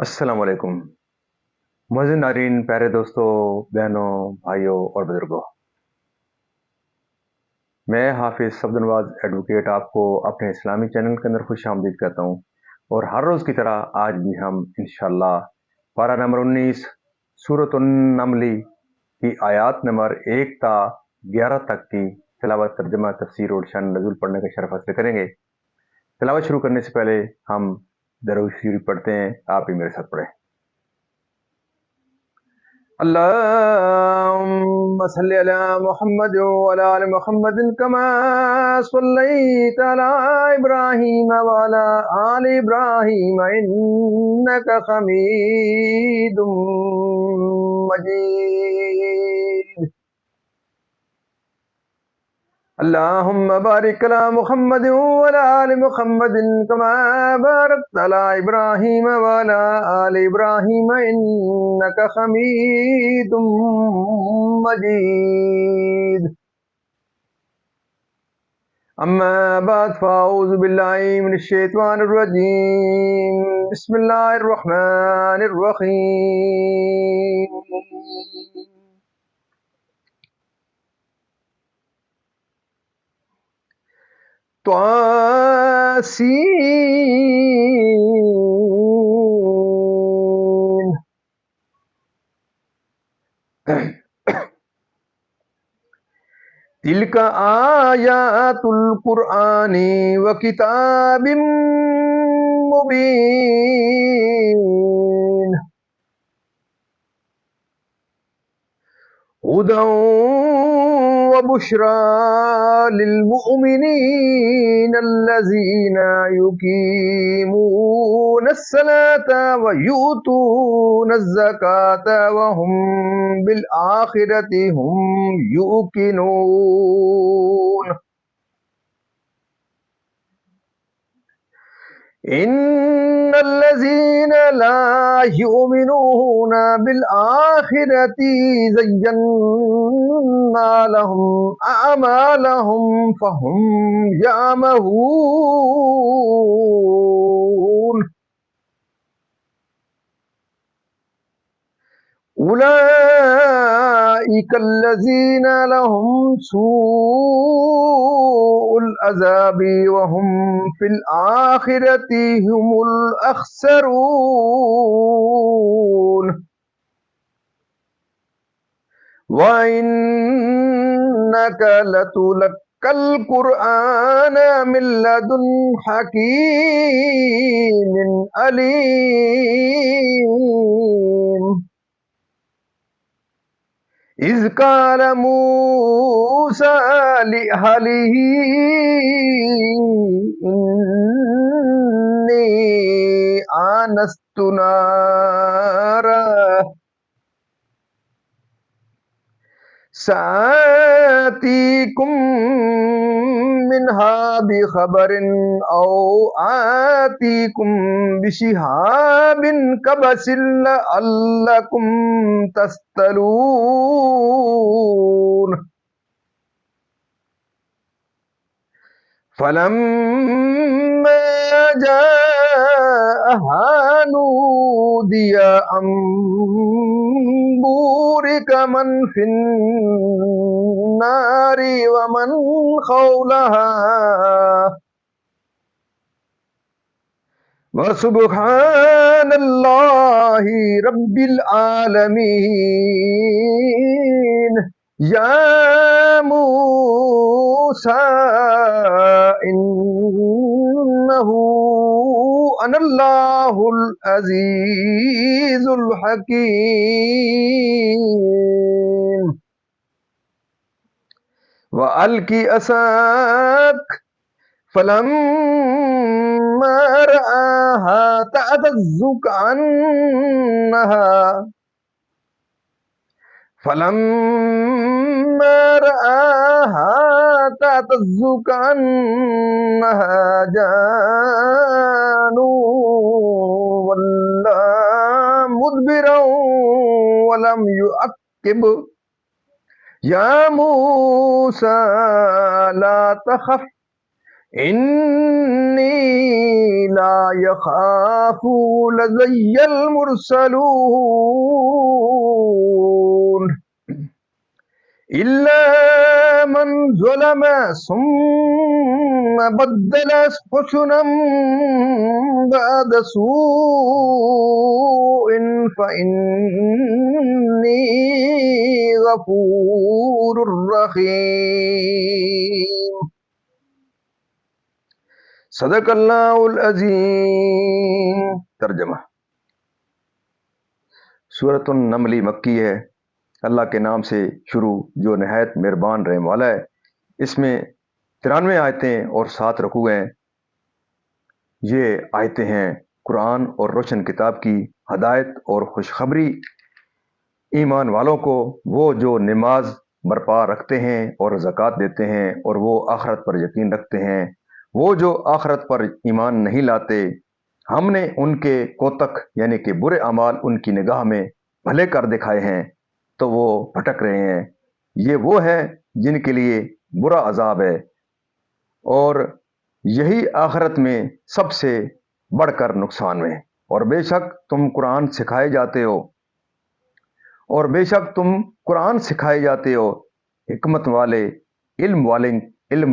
السلام علیکم معزز ناظرین، پیارے دوستوں، بہنوں، بھائیوں اور بزرگوں، میں حافظ صفدرنواز ایڈوکیٹ آپ کو اپنے اسلامی چینل کے اندر خوش آمدید کہتا ہوں، اور ہر روز کی طرح آج بھی ہم انشاءاللہ پارہ نمبر 19 سورۃ النمل کی آیات نمبر 1 تا 11 تک کی تلاوت، ترجمہ، تفسیر اور شان نزول پڑھنے کا شرف حاصل کریں گے۔ تلاوت شروع کرنے سے پہلے ہم درود شریف پڑھتے ہیں، آپ بھی میرے ساتھ پڑھیں۔ اللهم صل على محمد وعلى آل محمد كما صليت على إبراهيم وعلى آل إبراهيم إنك حميد مجيد. اللهم بارك على محمد وعلى آل محمد كما باركت على إبراهيم وعلى آل إبراهيم إنك حميد مجيد. أما بعد فأعوذ بالله من الشيطان الرجيم. بسم الله الرحمن الرحيم. طاسين. تلك آيات القرآن وكتاب مبين هدى وبشرى للمؤمنين الذين يقيمون الصلاة ويؤتون الزكاة وهم بالآخرة هم يوقنون. إن الذين لا يؤمنون بالآخرة زينا لهم أعمالهم فهم يعمهون. أولئك الذين لهم سوء العذاب وهم في الآخرة هم الأخسرون. وإنك لتلقى القرآن من لدن حكيم عليم. إذ قال موسى لأهله إني آنست نارا سآتيكم منها بخبر أو آتيكم بشهاب قبس لعلكم تصطلون. فلما جاءها نودي أن بورك من في النار ومن حولها وسبحان الله رب العالمين. يا موسى إنه أنا الله العزيز الحكيم. وألق عصاك فلما رآها تهتز كأنها جان ولا مدبرا ولم يعقب. يا موسى لا تخف إني لا يخاف لدي المرسلون إلا من ظلم ثم بدل حسنا بعد سوء فإني غفور رحيم صدق اللہ العظیم۔ ترجمہ: سورۃ النمل مکی ہے۔ اللہ کے نام سے شروع جو نہایت مہربان رحم والا ہے۔ اس میں 93 آیتیں اور 7 رکوع ہیں۔ یہ آیتیں ہیں قرآن اور روشن کتاب کی ہدایت اور خوشخبری ایمان والوں کو، وہ جو نماز برپا رکھتے ہیں اور زکوٰۃ دیتے ہیں اور وہ آخرت پر یقین رکھتے ہیں۔ وہ جو آخرت پر ایمان نہیں لاتے، ہم نے ان کے کوتک یعنی کہ برے اعمال ان کی نگاہ میں بھلے کر دکھائے ہیں تو وہ بھٹک رہے ہیں۔ یہ وہ ہے جن کے لیے برا عذاب ہے، اور یہی آخرت میں سب سے بڑھ کر نقصان میں۔ اور بے شک تم قرآن سکھائے جاتے ہو حکمت والے علم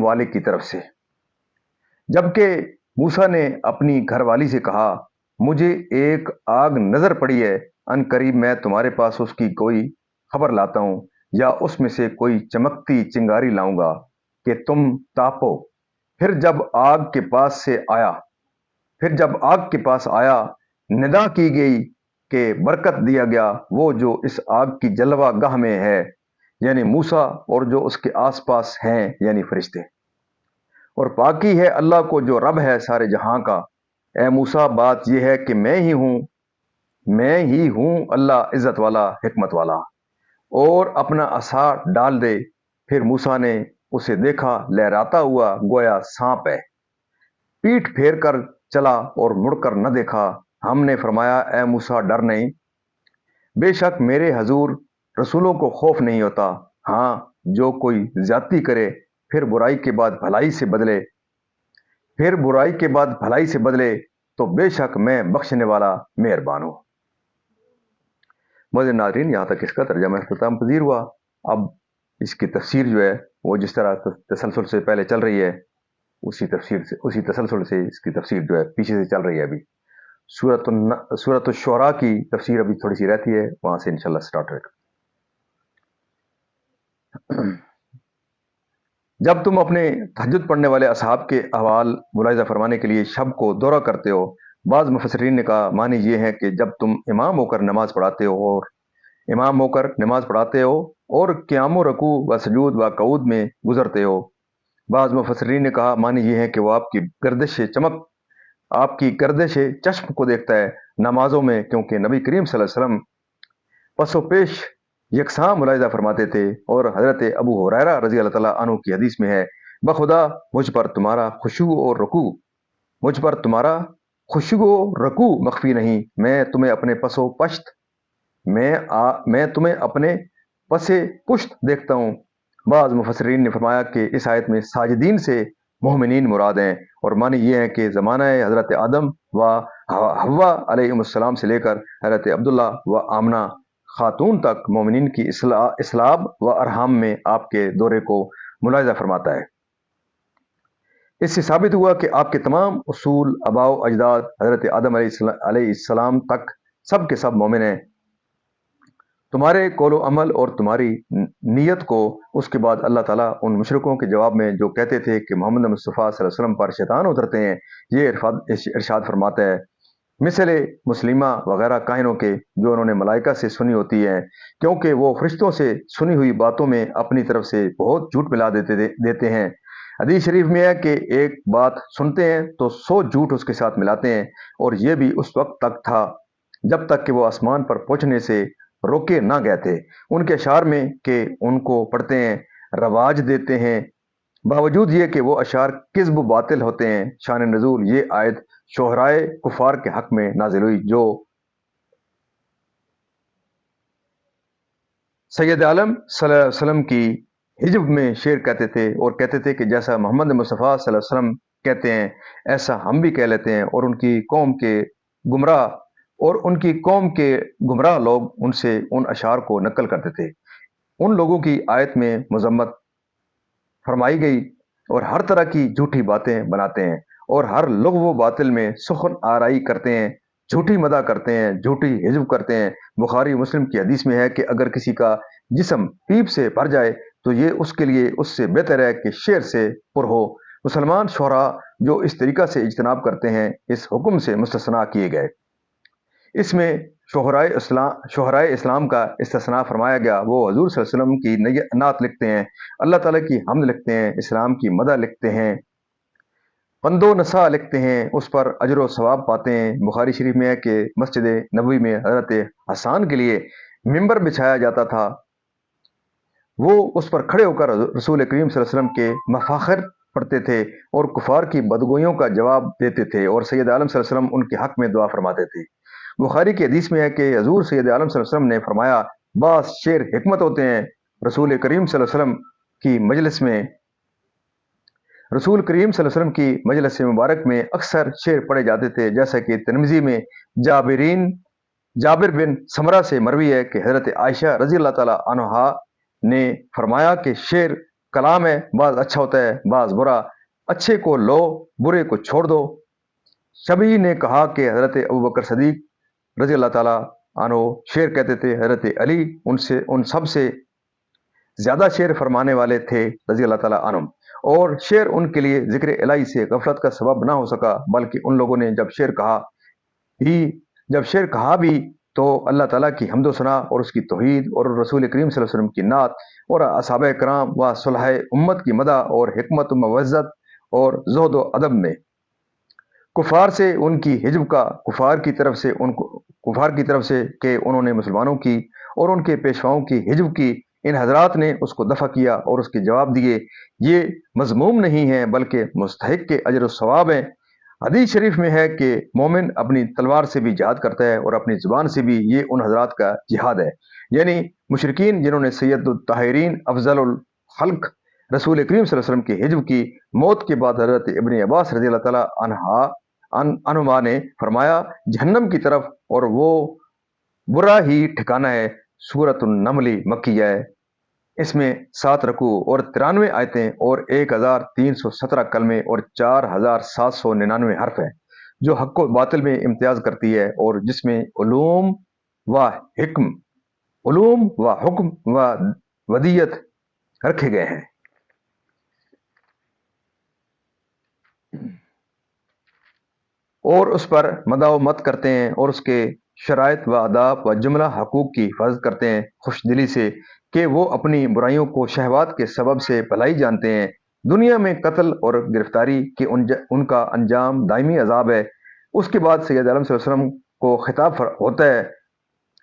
والے کی طرف سے۔ جبکہ موسیٰ نے اپنی گھر والی سے کہا، مجھے ایک آگ نظر پڑی ہے، ان قریب میں تمہارے پاس اس کی کوئی خبر لاتا ہوں، یا اس میں سے کوئی چمکتی چنگاری لاؤں گا کہ تم تاپو۔ پھر جب آگ کے پاس آیا ندا کی گئی کہ برکت دیا گیا وہ جو اس آگ کی جلوہ گاہ میں ہے، یعنی موسیٰ، اور جو اس کے آس پاس ہیں، یعنی فرشتے۔ اور پاکی ہے اللہ کو جو رب ہے سارے جہاں کا۔ اے موسیٰ، بات یہ ہے کہ میں ہی ہوں اللہ عزت والا حکمت والا، اور اپنا عصا ڈال دے۔ پھر موسیٰ نے اسے دیکھا لہراتا ہوا گویا سانپ ہے، پیٹھ پھیر کر چلا اور مڑ کر نہ دیکھا۔ ہم نے فرمایا، اے موسیٰ ڈر نہیں، بے شک میرے حضور رسولوں کو خوف نہیں ہوتا۔ ہاں، جو کوئی زیادتی کرے پھر برائی کے بعد بھلائی سے بدلے تو بے شک میں بخشنے والا مہربان ہوں۔ معزز ناظرین، یہاں تک اس کا ترجمہ اختتام پذیر ہوا۔ اب اس کی تفسیر جو ہے وہ جس طرح تسلسل سے پہلے چل رہی ہے، اسی تسلسل سے اس کی تفسیر جو ہے پیچھے سے چل رہی ہے۔ ابھی سورۃ الشعراء کی تفسیر ابھی تھوڑی سی رہتی ہے، وہاں سے انشاءاللہ سٹارٹ ہوگا۔ جب تم اپنے تہجد پڑھنے والے اصحاب کے احوال ملاحظہ فرمانے کے لیے شب کو دورہ کرتے ہو، بعض مفسرین نے کہا معنی یہ ہے کہ جب تم امام ہو کر نماز پڑھاتے ہو اور قیام و رکوع و سجود و قعود میں گزرتے ہو۔ بعض مفسرین نے کہا معنی یہ ہے کہ وہ آپ کی گردش چشم کو دیکھتا ہے نمازوں میں، کیونکہ نبی کریم صلی اللہ علیہ وسلم پس و پیش یکساں ملاحظہ فرماتے تھے۔ اور حضرت ابو ہریرہ رضی اللہ تعالیٰ عنہ کی حدیث میں ہے، بخدا مجھ پر تمہارا خشوع و رکوع مخفی نہیں، میں تمہیں اپنے پس پشت دیکھتا ہوں۔ بعض مفسرین نے فرمایا کہ اس آیت میں ساجدین سے مومنین مراد ہیں، اور معنی یہ ہے کہ زمانہ حضرت آدم و حوا علیہ السلام سے لے کر حضرت عبداللہ و آمنہ خاتون تک مومنین کی اسلاب و ارحام میں آپ کے دورے کو ملاحظہ فرماتا ہے۔ اس سے ثابت ہوا کہ آپ کے تمام اصول آباء و اجداد حضرت آدم علیہ السلام تک سب کے سب مومن ہیں۔ تمہارے قول و عمل اور تمہاری نیت کو اس کے بعد اللہ تعالیٰ ان مشرکوں کے جواب میں جو کہتے تھے کہ محمد مصطفیٰ صلی اللہ علیہ وسلم پر شیطان اترتے ہیں، یہ ارشاد فرماتا ہے، مثل مسلمہ وغیرہ کاہنوں کے جو انہوں نے ملائکہ سے سنی ہوتی ہیں، کیونکہ وہ فرشتوں سے سنی ہوئی باتوں میں اپنی طرف سے بہت جھوٹ ملا دیتے ہیں۔ حدیث شریف میں ہے کہ ایک بات سنتے ہیں تو 100 جھوٹ اس کے ساتھ ملاتے ہیں، اور یہ بھی اس وقت تک تھا جب تک کہ وہ آسمان پر پہنچنے سے روکے نہ گئے تھے۔ ان کے اشعار میں کہ ان کو پڑھتے ہیں رواج دیتے ہیں، باوجود یہ کہ وہ اشعار کذب و باطل ہوتے ہیں۔ شان نزول: یہ آیت شہرائے کفار کے حق میں نازل ہوئی جو سید عالم صلی اللہ علیہ وسلم کی حجب میں شعر کہتے تھے، اور کہتے تھے کہ جیسا محمد مصطفیٰ صلی اللہ علیہ وسلم کہتے ہیں، ایسا ہم بھی کہہ لیتے ہیں، اور ان کی قوم کے گمراہ لوگ ان سے ان اشعار کو نقل کرتے تھے۔ ان لوگوں کی آیت میں مذمت فرمائی گئی اور ہر طرح کی جھوٹی باتیں بناتے ہیں، اور ہر لغو و باطل میں سخن آرائی کرتے ہیں، جھوٹی مدح کرتے ہیں، جھوٹی حجب کرتے ہیں۔ بخاری مسلم کی حدیث میں ہے کہ اگر کسی کا جسم پیپ سے بھر جائے تو یہ اس کے لیے اس سے بہتر ہے کہ شعر سے پر ہو۔ مسلمان شعراء جو اس طریقہ سے اجتناب کرتے ہیں اس حکم سے مستثنیٰ کیے گئے۔ اس میں شہرائے اسلام کا استثناء فرمایا گیا۔ وہ حضور صلی اللہ علیہ وسلم کی نعت لکھتے ہیں، اللہ تعالیٰ کی حمد لکھتے ہیں، اسلام کی مدح لکھتے ہیں، قند و نساء لکھتے ہیں، اس پر اجر و ثواب پاتے ہیں۔ بخاری شریف میں ہے کہ مسجد نبوی میں حضرت حسان کے لیے ممبر بچھایا جاتا تھا، وہ اس پر کھڑے ہو کر رسول کریم صلی اللہ علیہ وسلم کے مفاخر پڑھتے تھے اور کفار کی بدگوئیوں کا جواب دیتے تھے، اور سید عالم صلی اللہ علیہ وسلم ان کے حق میں دعا فرماتے تھے۔ بخاری کی حدیث میں ہے کہ حضور سید عالم صلی اللہ علیہ وسلم نے فرمایا، بعض شعر حکمت ہوتے ہیں۔ رسول کریم صلی اللہ علیہ وسلم کی مجلس میں رسول کریم صلی اللہ علیہ وسلم کی مجلس مبارک میں اکثر شعر پڑھے جاتے تھے، جیسا کہ ترمذی میں جابر بن سمرہ سے مروی ہے کہ حضرت عائشہ رضی اللہ تعالیٰ عنہا نے فرمایا کہ شعر کلام ہے، بعض اچھا ہوتا ہے، بعض برا، اچھے کو لو، برے کو چھوڑ دو۔ شبی نے کہا کہ حضرت ابوبکر صدیق رضی اللہ تعالیٰ عنہ شعر کہتے تھے، حضرت علی ان سب سے زیادہ شعر فرمانے والے تھے رضی اللہ تعالیٰ عنہ، اور شعر ان کے لیے ذکر الہی سے غفلت کا سبب نہ ہو سکا، بلکہ ان لوگوں نے جب شعر کہا بھی تو اللہ تعالیٰ کی حمد و ثنا اور اس کی توحید اور رسول کریم صلی اللہ علیہ وسلم کی نعت اور اصحابہ کرام و صلح امت کی مدح اور حکمت و موعظت اور زہد و ادب میں کفار سے ان کی حجب کا کفار کی طرف سے کہ انہوں نے مسلمانوں کی اور ان کے پیشواؤں کی حجب کی، ان حضرات نے اس کو دفع کیا اور اس کے جواب دیے، یہ مذموم نہیں ہیں بلکہ مستحق کے اجر و ثواب ہیں۔ حدیث شریف میں ہے کہ مومن اپنی تلوار سے بھی جہاد کرتا ہے اور اپنی زبان سے بھی، یہ ان حضرات کا جہاد ہے، یعنی مشرکین جنہوں نے سید الطاہرین افضل الخلق رسول کریم صلی اللہ علیہ وسلم کی حجب کی۔ موت کے بعد حضرت ابن عباس رضی اللہ تعالیٰ عنہما نے فرمایا، جہنم کی طرف، اور وہ برا ہی ٹھکانہ ہے۔ سورۃ النمل مکیہ ہے، اس میں 7 رکوع اور 93 آیتیں اور 1317 کلمے اور 4799 حرف ہیں، جو حق و باطل میں امتیاز کرتی ہے اور جس میں علوم و حکم و ودیت رکھے گئے ہیں۔ اور اس پر مدح و مت کرتے ہیں اور اس کے شرائط و آداب و جملہ حقوق کی حفاظت کرتے ہیں خوش دلی سے، کہ وہ اپنی برائیوں کو شہوات کے سبب سے بھلائی جانتے ہیں۔ دنیا میں قتل اور گرفتاری کہ ان کا انجام دائمی عذاب ہے۔ اس کے بعد سید عالم صلی اللہ علیہ وسلم کو خطاب ہوتا ہے۔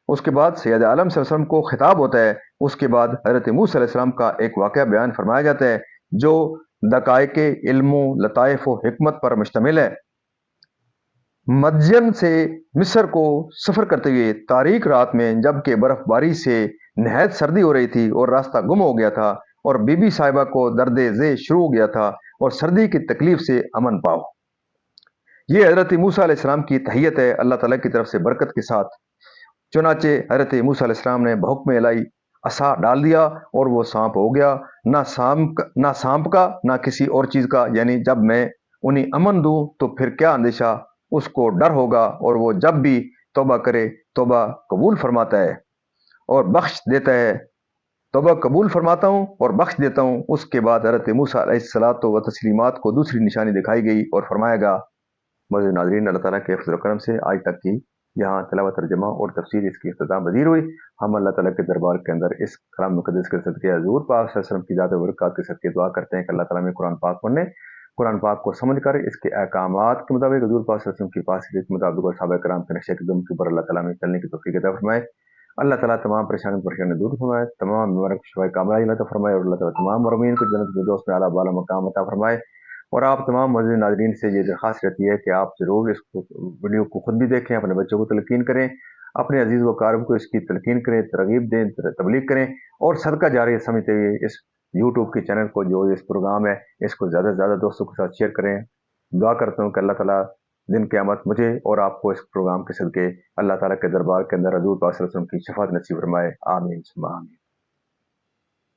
اس کے بعد حضرت موسیٰ علیہ السلام کا ایک واقعہ بیان فرمایا جاتا ہے جو دقائق علم و لطائف و حکمت پر مشتمل ہے۔ مدین سے مصر کو سفر کرتے ہوئے تاریک رات میں، جب کہ برف باری سے نہایت سردی ہو رہی تھی اور راستہ گم ہو گیا تھا، اور بی بی صاحبہ کو درد ذی شروع ہو گیا تھا، اور سردی کی تکلیف سے امن پاؤ۔ یہ حضرت موسیٰ علیہ السلام کی تحیت ہے اللہ تعالیٰ کی طرف سے برکت کے ساتھ۔ چنانچہ حضرت موسیٰ علیہ السلام نے بحکم الہی عصا ڈال دیا اور وہ سانپ ہو گیا، نہ سانپ کا نہ کسی اور چیز کا، یعنی جب میں انہیں امن دوں تو پھر کیا اندیشہ اس کو ڈر ہوگا، اور وہ جب بھی توبہ کرے توبہ قبول فرماتا ہے اور بخش دیتا ہے، توبہ قبول فرماتا ہوں اور بخش دیتا ہوں۔ اس کے بعد حضرت موسیٰ علیہ الصلاۃ و تسلیمات کو دوسری نشانی دکھائی گئی اور فرمایا گیا۔ معزز ناظرین، اللہ تعالیٰ کے فضل و کرم سے آج تک کی یہاں تلاوت ترجمہ اور تفسیر اس کی اختتام پذیر ہوئی۔ ہم اللہ تعالیٰ کے دربار کے اندر اس کلام مقدس کے صدقے حضور پاک صلی اللہ علیہ وسلم کی ذات و برکات کے صدقے دعا کرتے ہیں کہ اللہ تعالیٰ میں قرآن پاک پڑھنے، قرآن پاک کو سمجھ کر اس کے احکامات کے مطابق حضور پاک صلی اللہ علیہ وسلم کی پاسداری کے مطابق اور صحابہ کرام کے نقش قدم کے اوپر اللہ تعالیٰ میں چلنے کی توفیق عطا فرمائے۔ اللہ تعالیٰ تمام پریشانی دور فرمائے، تمام بیماریوں کو شفائے کاملہ عطا فرمائے، اور اللہ تعالیٰ تمام مرمین کو جنت الفردوس میں اعلیٰ بالا مقام عطا فرمائے۔ اور آپ تمام معزز ناظرین سے یہ درخواست رہتی ہے کہ آپ ضرور اس ویڈیو کو خود بھی دیکھیں، اپنے بچوں کو تلقین کریں، اپنے عزیز و اقارب کو اس کی تلقین کریں، ترغیب دیں، تبلیغ کریں، اور صدقہ جاریہ سمجھتے ہوئے اس یوٹیوب کے چینل کو جو اس پروگرام ہے اس کو زیادہ سے زیادہ دوستوں کے ساتھ شیئر کریں۔ دعا کرتا ہوں کہ اللہ تعالیٰ دن قیامت مجھے اور آپ کو اس پروگرام کے صدقے اللہ تعالیٰ کے دربار کے اندر حضور پاک صلی اللہ علیہ وسلم کی شفاعت نصیب فرمائے، آمین ثم آمین۔